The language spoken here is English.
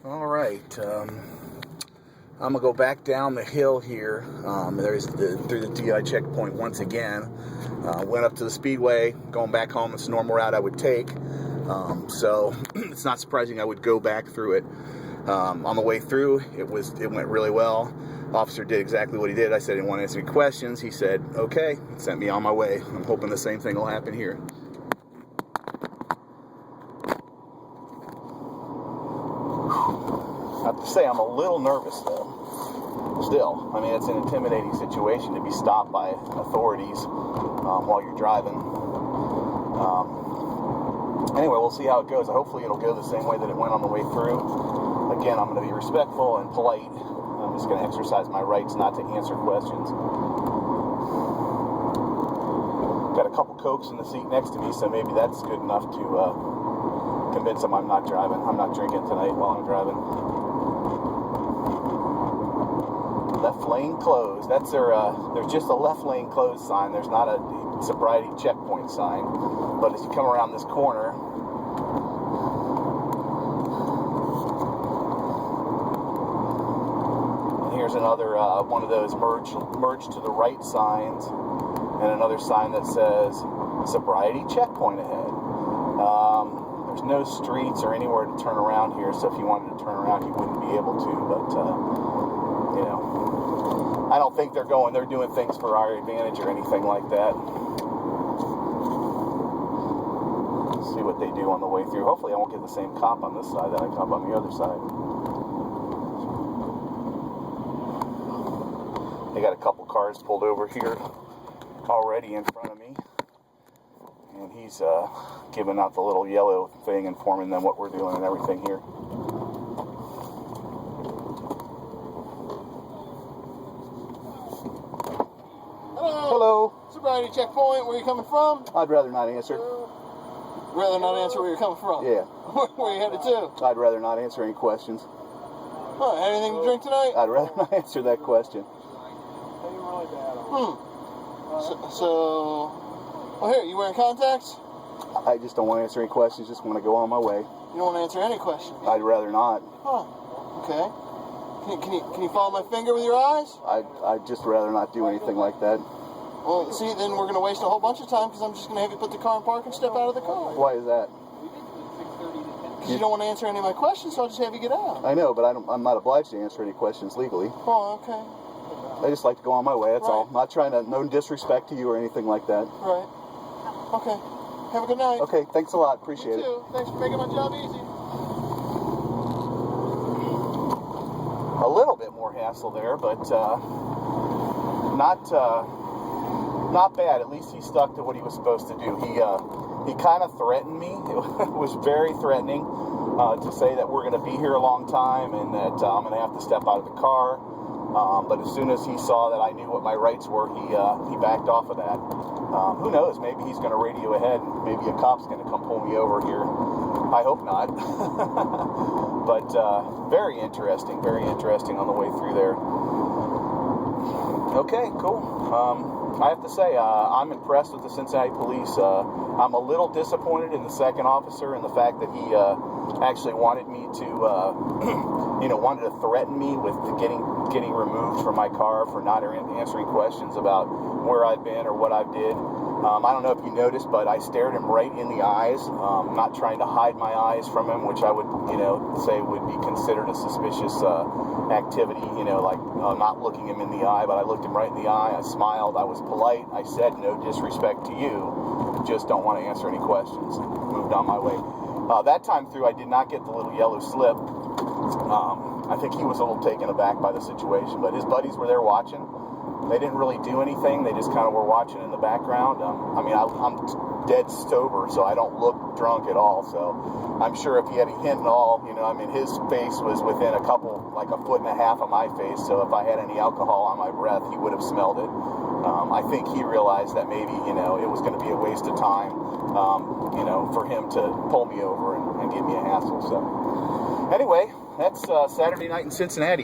All right, I'm gonna go back down the hill here. Through the DUI checkpoint once again. Went up to the speedway, going back home. It's a normal route I would take, so it's not surprising I would go back through it. On the way through, it went really well. Officer did exactly what he did. I said I didn't want to answer any questions. He said, okay, sent me on my way. I'm hoping the same thing will happen here. I have to say, I'm a little nervous, though. Still, I mean, it's an intimidating situation to be stopped by authorities while you're driving. Anyway, we'll see how it goes. Hopefully it'll go the same way that it went on the way through. Again, I'm going to be respectful and polite. I'm just going to exercise my rights not to answer questions. Got a couple Cokes in the seat next to me, so maybe that's good enough to convince them I'm not driving. I'm not drinking tonight while I'm driving. Left lane closed. That's there's just a left lane closed sign. There's not a sobriety checkpoint sign. But as you come around this corner, and here's another one of those merge to the right signs, and another sign that says sobriety checkpoint ahead. There's no streets or anywhere to turn around here, so if you wanted to turn around, you wouldn't be able to, but you know, I don't think they're doing things for our advantage or anything like that. Let's see what they do on the way through. Hopefully I won't get the same cop on this side that I cop on the other side. They got a couple cars pulled over here already in front of me. And he's giving out the little yellow thing, informing them what we're doing and everything here. Hello. Sobriety checkpoint, where are you coming from? I'd rather not answer. Rather not answer where you're coming from? Yeah. Where are you headed to? I'd rather not answer any questions. Huh, anything to drink tonight? I'd rather not answer that question. Well, here, you wearing contacts? I just don't want to answer any questions, just want to go on my way. You don't want to answer any questions? I'd rather not. Huh, okay. Can you follow my finger with your eyes? I'd just rather not do anything like that. Well, see, then we're going to waste a whole bunch of time because I'm just going to have you put the car in park and step out of the car. Why is that? Because you don't want to answer any of my questions, so I'll just have you get out. I know, but I'm not obliged to answer any questions legally. Oh, okay. I just like to go on my way, that's all. I'm not trying to, no disrespect to you or anything like that. Right. Okay. Have a good night. Okay, thanks a lot. Appreciate it. You too. Thanks for making my job easy. A little bit more hassle there, but not bad. At least he stuck to what he was supposed to do. He kind of threatened me. It was very threatening to say that we're going to be here a long time and that I'm going to have to step out of the car. But as soon as he saw that I knew what my rights were, he backed off of that. Who knows? Maybe he's going to radio ahead and maybe a cop's going to come pull me over here. I hope not. But very interesting on the way through there. Okay, cool. I have to say, I'm impressed with the Cincinnati police. I'm a little disappointed in the second officer and the fact that he actually wanted me to, wanted to threaten me with getting removed from my car for not answering questions about where I've been or what I did. I don't know if you noticed, but I stared him right in the eyes, not trying to hide my eyes from him, which I would, say would be considered a suspicious activity, like not looking him in the eye, but I looked him right in the eye, I smiled, I was polite, I said no disrespect to you, just don't want to answer any questions, moved on my way. That time through, I did not get the little yellow slip. I think he was a little taken aback by the situation, but his buddies were there watching. They didn't really do anything. They just kind of were watching in the background. I'm dead sober, so I don't look drunk at all. So I'm sure if he had a hint at all, his face was within like a foot and a half of my face. So if I had any alcohol on my breath, he would have smelled it. I think he realized that maybe, it was going to be a waste of time, for him to pull me over and give me a hassle. So anyway, that's Saturday night in Cincinnati.